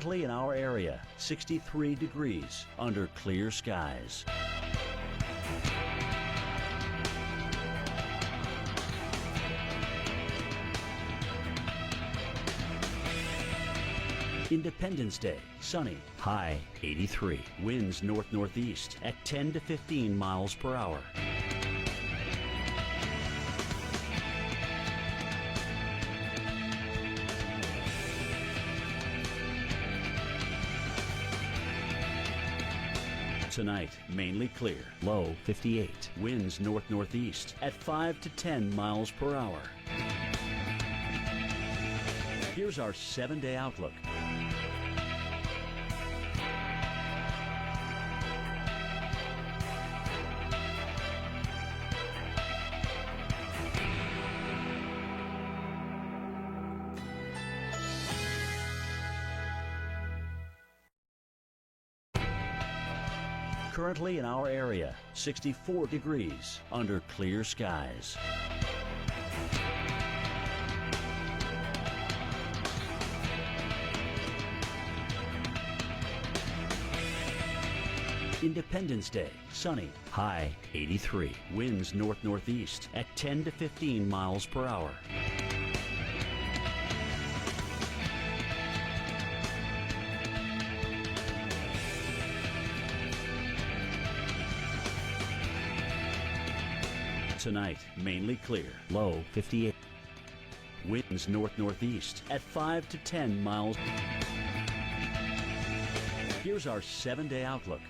Currently in our area, 63 degrees under clear skies. Independence Day, sunny, high 83. Winds north-northeast at 10 to 15 miles per hour. Tonight, mainly clear, low 58. Winds north-northeast at 5 to 10 miles per hour. Here's our 7-day outlook. Currently in our area, 64 degrees under clear skies. Independence Day, sunny, high 83. Winds north-northeast at 10 to 15 miles per hour. Tonight, mainly clear, low 58. Winds north-northeast at 5 to 10 miles. Here's our 7-day outlook.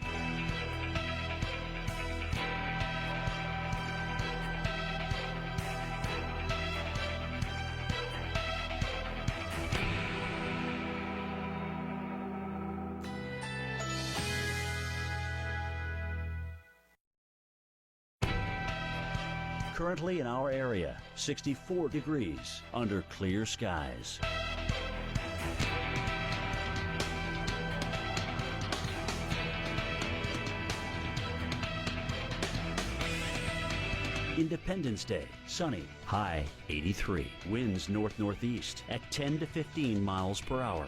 Currently in our area, 64 degrees under clear skies. Independence Day, sunny, high 83. Winds north-northeast at 10 to 15 miles per hour.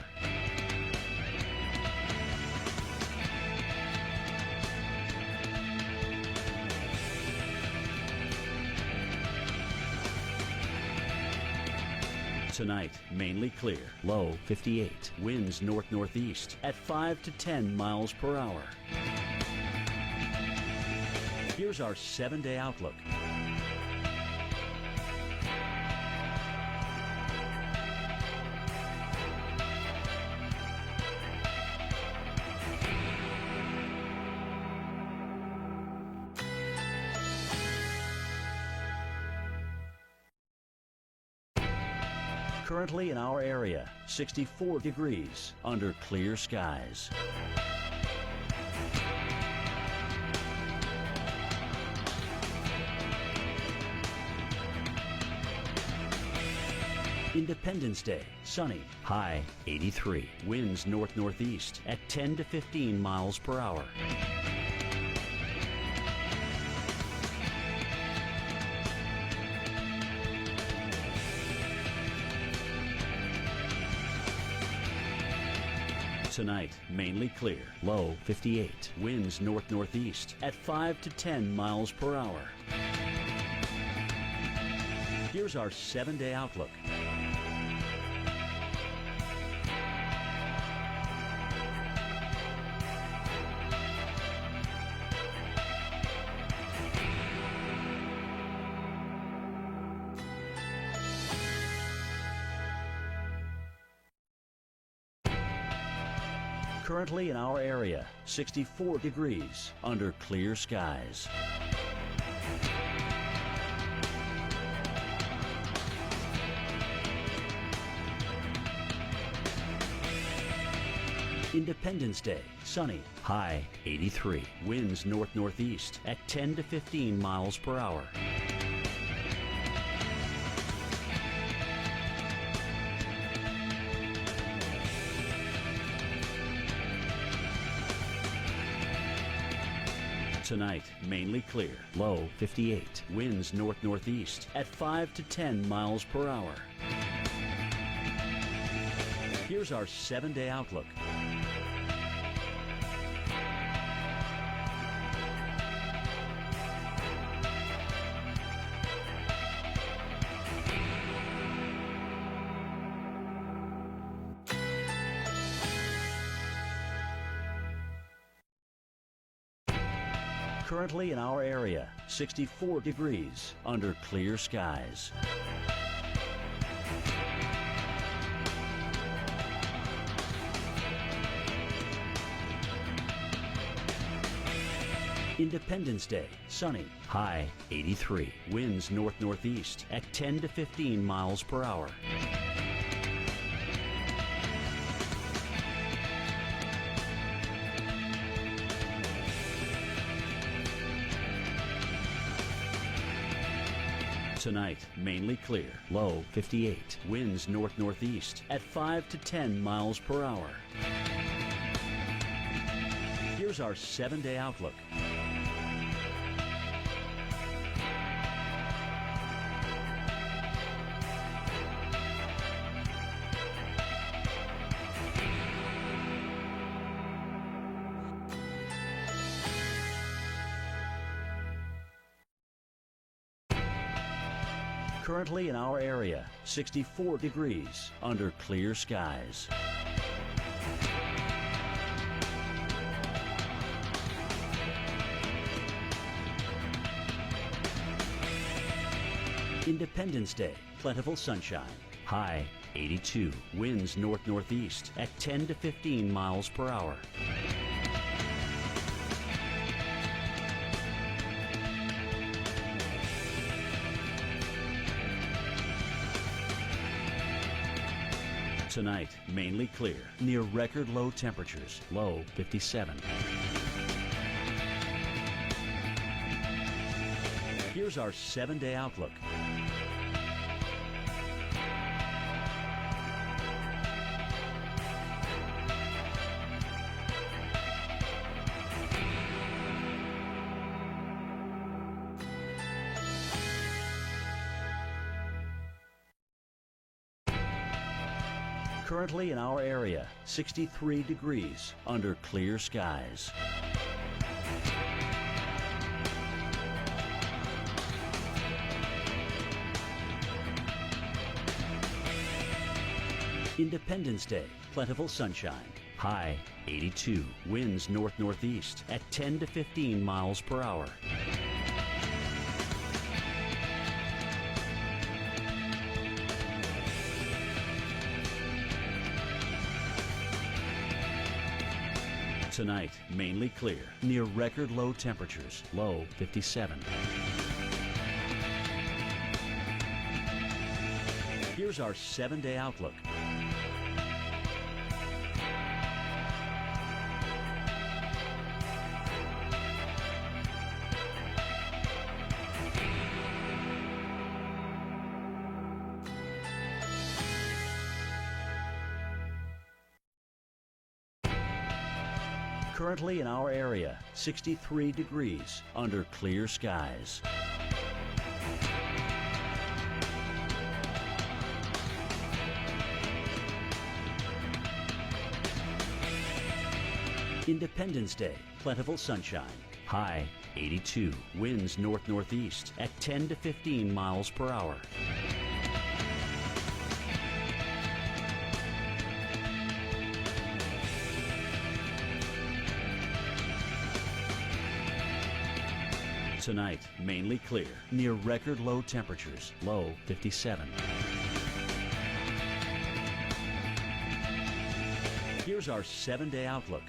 Tonight, mainly clear, low 58. Winds north-northeast at 5 to 10 miles per hour. Here's our 7-day outlook. Currently in our area, 64 degrees under clear skies. Independence Day, sunny, high 83. Winds north-northeast at 10 to 15 miles per hour. Tonight, mainly clear, low 58. Winds north-northeast at 5 to 10 miles per hour. Here's our 7-day outlook. Currently in our area, 64 degrees under clear skies. Independence Day, sunny, high 83. Winds north-northeast at 10 to 15 miles per hour. Tonight, mainly clear, low 58. Winds north-northeast at 5 to 10 miles per hour. Here's our 7-day outlook. Currently in our area, 64 degrees under clear skies. Independence Day, sunny, high 83. Winds north-northeast at 10 to 15 miles per hour. Tonight, mainly clear, low 58. Winds north-northeast at 5 to 10 miles per hour. Here's our 7-day outlook. Currently in our area, 64 degrees under clear skies. Independence Day, plentiful sunshine, high 82. Winds north-northeast at 10 to 15 miles per hour. Tonight, mainly clear, near record low temperatures, low 57. Here's our 7-day outlook. Currently in our area, 63 degrees under clear skies. Independence Day, plentiful sunshine, high 82. Winds north-northeast at 10 to 15 miles per hour. Tonight, mainly clear, near record low temperatures, low 57. Here's our 7-day outlook. Currently in our area, 63 degrees under clear skies. Independence Day, plentiful sunshine, high 82. Winds north-northeast at 10 to 15 miles per hour. Tonight, mainly clear, near record low temperatures, low 57. Here's our 7-day outlook.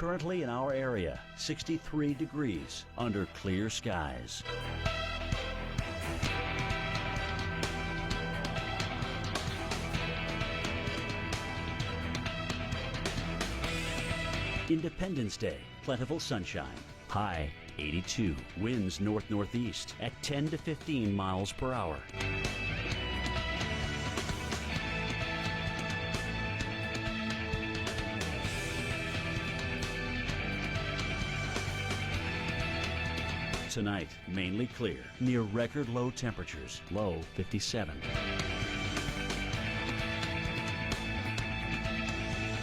Currently in our area, 63 degrees under clear skies. Independence Day, plentiful sunshine, high 82. Winds north-northeast at 10 to 15 miles per hour. Tonight, mainly clear, near record low temperatures, low 57.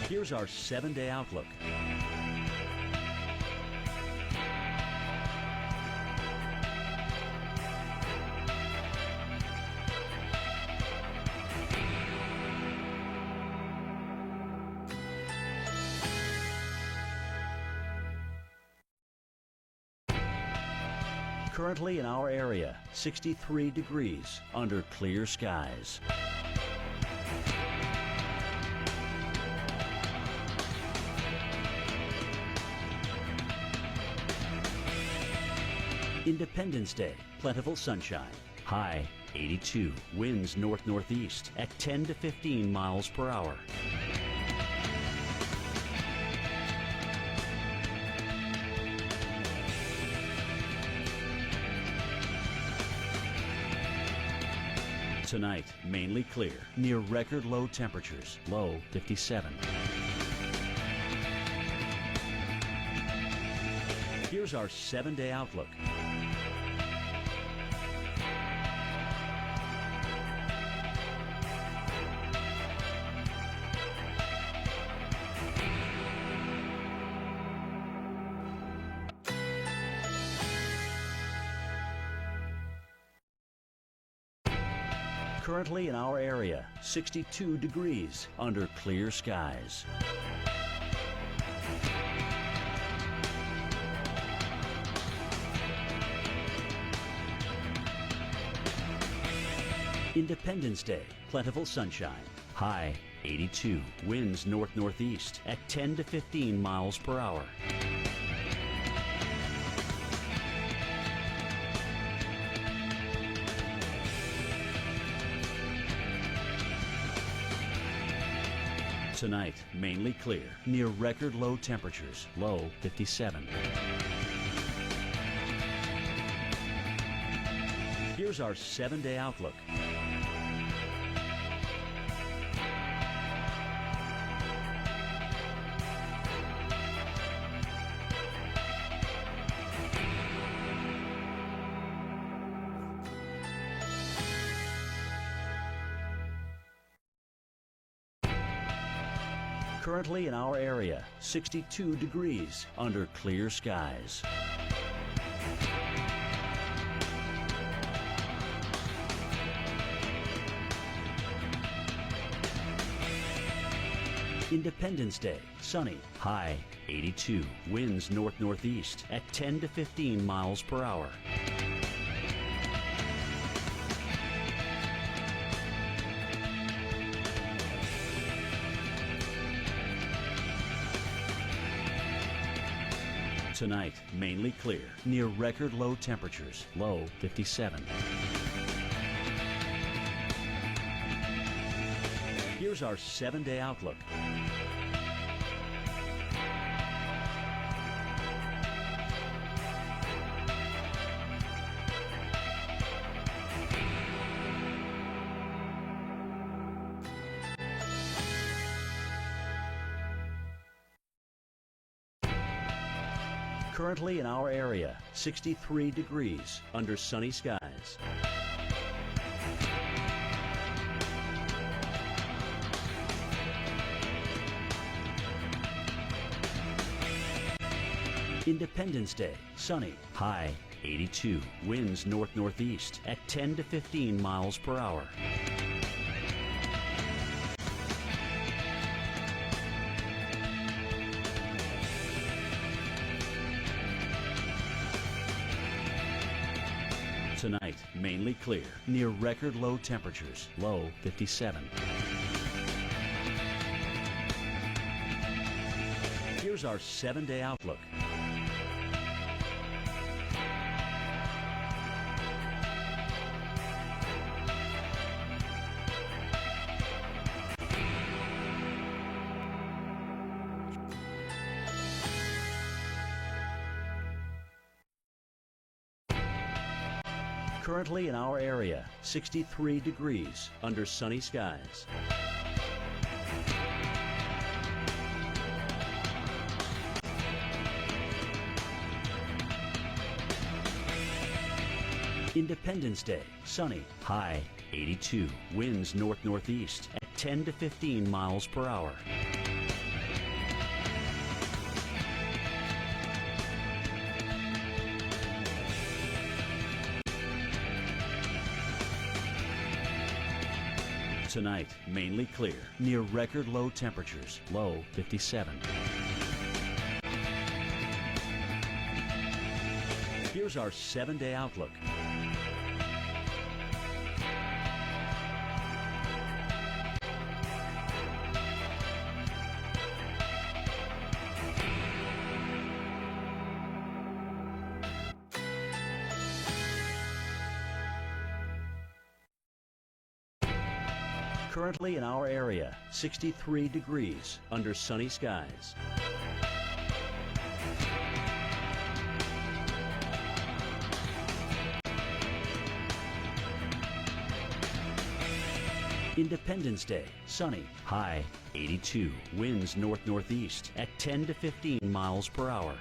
Here's our 7-day outlook. Currently in our area, 63 degrees under clear skies. Independence Day, plentiful sunshine. High 82, winds north-northeast at 10 to 15 miles per hour. Tonight, mainly clear, near record low temperatures, low 57. Here's our 7-day outlook. Currently in our area, 62 degrees under clear skies. Independence Day, plentiful sunshine. High 82, winds north-northeast at 10 to 15 miles per hour. Tonight, mainly clear, near record low temperatures, low 57. Here's our 7-day outlook. Currently in our area, 62 degrees under clear skies. Independence Day, sunny, high 82, winds north-northeast at 10 to 15 miles per hour. Tonight, mainly clear, near record low temperatures, low 57. Here's our 7-day outlook. Currently in our area, 63 degrees under sunny skies. Independence Day, sunny, high 82, winds north-northeast at 10 to 15 miles per hour. Tonight, mainly clear, near record low temperatures, low 57. Here's our 7-day outlook. Currently in our area, 63 degrees under sunny skies. Independence Day, sunny, high 82, winds north-northeast at 10 to 15 miles per hour. Tonight, mainly clear, near record low temperatures, low 57. Here's our 7-day outlook. Currently in our area, 63 degrees under sunny skies. Independence Day, sunny, high 82, winds north-northeast at 10 to 15 miles per hour.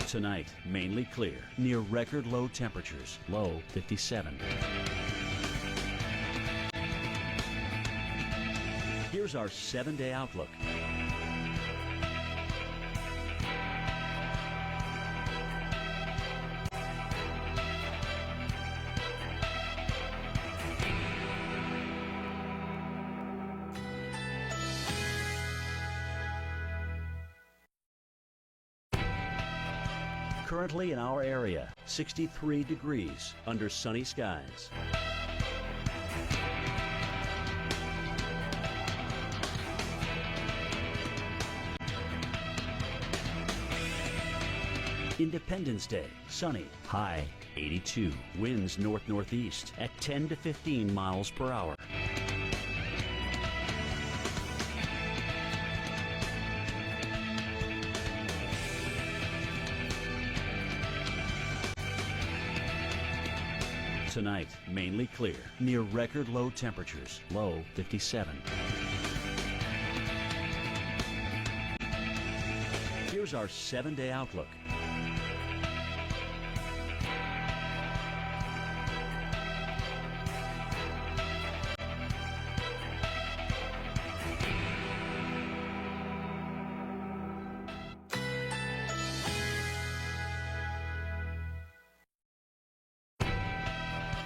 Tonight, mainly clear, near record low temperatures, low 57. Here's our 7-day outlook. Currently in our area, 63 degrees under sunny skies. Independence Day, sunny, high 82, winds north-northeast at 10 to 15 miles per hour. Tonight, mainly clear, near record low temperatures, low 57. Here's our 7-day outlook.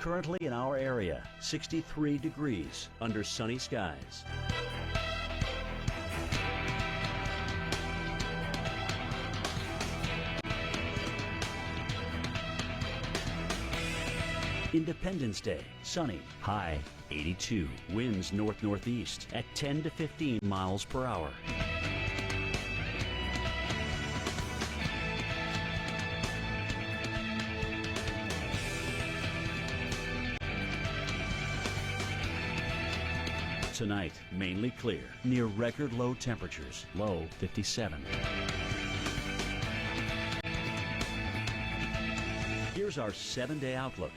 Currently in our area, 63 degrees under sunny skies. Independence Day, sunny, high 82, winds north-northeast at 10 to 15 miles per hour. Tonight, mainly clear, near record low temperatures, low 57. Here's our 7-day outlook.